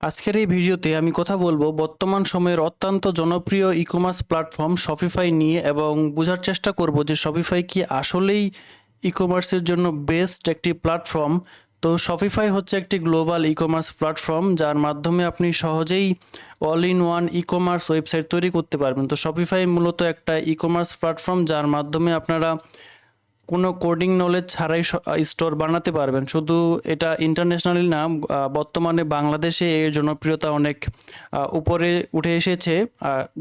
আজকের এই ভিডিওতে আমি কথা বলবো বর্তমান সময়ের অত্যন্ত জনপ্রিয় ই-কমার্স প্ল্যাটফর্ম শপিফাই নিয়ে এবং বোঝার চেষ্টা করব যে শপিফাই কি আসলেই ই-কমার্সের জন্য বেস্ট একটি প্ল্যাটফর্ম। তো শপিফাই হচ্ছে একটি গ্লোবাল ই-কমার্স প্ল্যাটফর্ম যার মাধ্যমে আপনি সহজেই all in one ecommerce website তৈরি করতে পারবেন। তো শপিফাই মূলত একটা ই-কমার্স প্ল্যাটফর্ম যার মাধ্যমে আপনারা কোনো কোডিং নলেজ ছাড়াই স্টোর বানাতে পারবেন। শুধু এটা ইন্টারন্যাশনালি না, বর্তমানে বাংলাদেশে এর জনপ্রিয়তা অনেক উপরে উঠে এসেছে।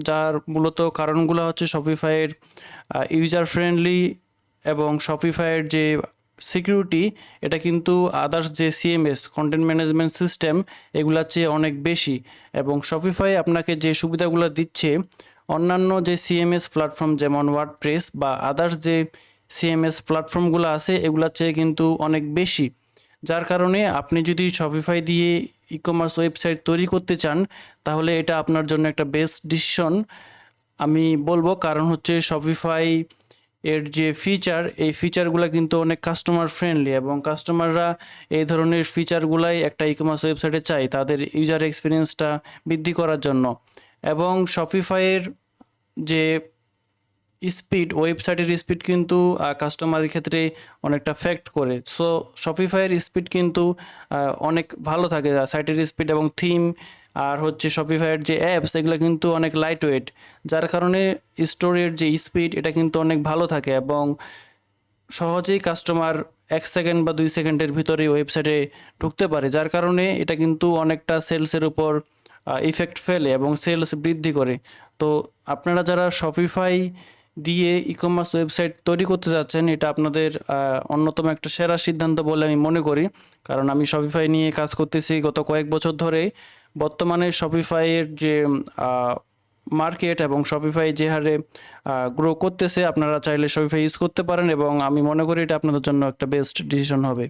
যার মূলত কারণগুলো হচ্ছে শপিফাইয়ের ইউজার ফ্রেন্ডলি এবং শপিফাইয়ের যে সিকিউরিটি, এটা কিন্তু আদার্স যে সিএমএস কন্টেন্ট ম্যানেজমেন্ট সিস্টেম এগুলার চেয়ে অনেক বেশি। এবং শপিফাই আপনাকে যে সুবিধাগুলো দিচ্ছে অন্যান্য যে সিএমএস প্ল্যাটফর্ম যেমন ওয়ার্ডপ্রেস বা আদার্স যে সিএমএস প্ল্যাটফর্মগুলো আছে এগুলোর চেয়ে কিন্তু অনেক বেশি। যার কারণে আপনি যদি শপিফাই দিয়ে ই-কমার্স ওয়েবসাইট তৈরি করতে চান তাহলে এটা আপনার জন্য একটা বেস্ট ডিসিশন আমি বলবো। কারণ হচ্ছে শপিফাই এর যে ফিচার, এই ফিচারগুলো কিন্তু অনেক কাস্টমার ফ্রেন্ডলি এবং কাস্টমাররা এই ধরনের ফিচারগুলাই একটা ই-কমার্স ওয়েবসাইটে চায় তাদের ইউজার এক্সপিরিয়েন্সটা বৃদ্ধি করার জন্য। এবং শপিফাইয়ের যে স্পিড, ওয়েবসাইটের স্পিড কিন্তু কাস্টমারের ক্ষেত্রে অনেকটা ফ্যাক্ট করে। সো শপিফাইয়ের স্পিড কিন্তু অনেক ভালো থাকে, সাইটের স্পিড এবং থিম আর হচ্ছে শপিফাইয়ের যে অ্যাপস এগুলো কিন্তু অনেক লাইট ওয়েট, যার কারণে স্টোরের যে স্পিড এটা কিন্তু অনেক ভালো থাকে এবং সহজেই কাস্টমার 1 সেকেন্ড বা 2 সেকেন্ডের ভিতরে ওয়েবসাইটে ঢুকতে পারে। যার কারণে এটা কিন্তু অনেকটা সেলসের উপর ইফেক্ট ফেলে এবং সেলস বৃদ্ধি করে। তো আপনারা যারা শপিফাই দিয়ে ই-কমার্স ওয়েবসাইট তৈরি করতে যাচ্ছেন এটা আপনাদের অন্যতম একটা সেরা সিদ্ধান্ত বলে আমি মনে করি। কারণ আমি শপিফাই নিয়ে কাজ করতেছি গত কয়েক বছর ধরে। বর্তমানে শপিফাইয়ের যে মার্কেট এবং শপিফাই যে হারে গ্রো করতেছে, আপনারা চাইলে শপিফাই ইউজ করতে পারেন এবং আমি মনে করি এটা আপনাদের জন্য একটা বেস্ট ডিসিশন হবে।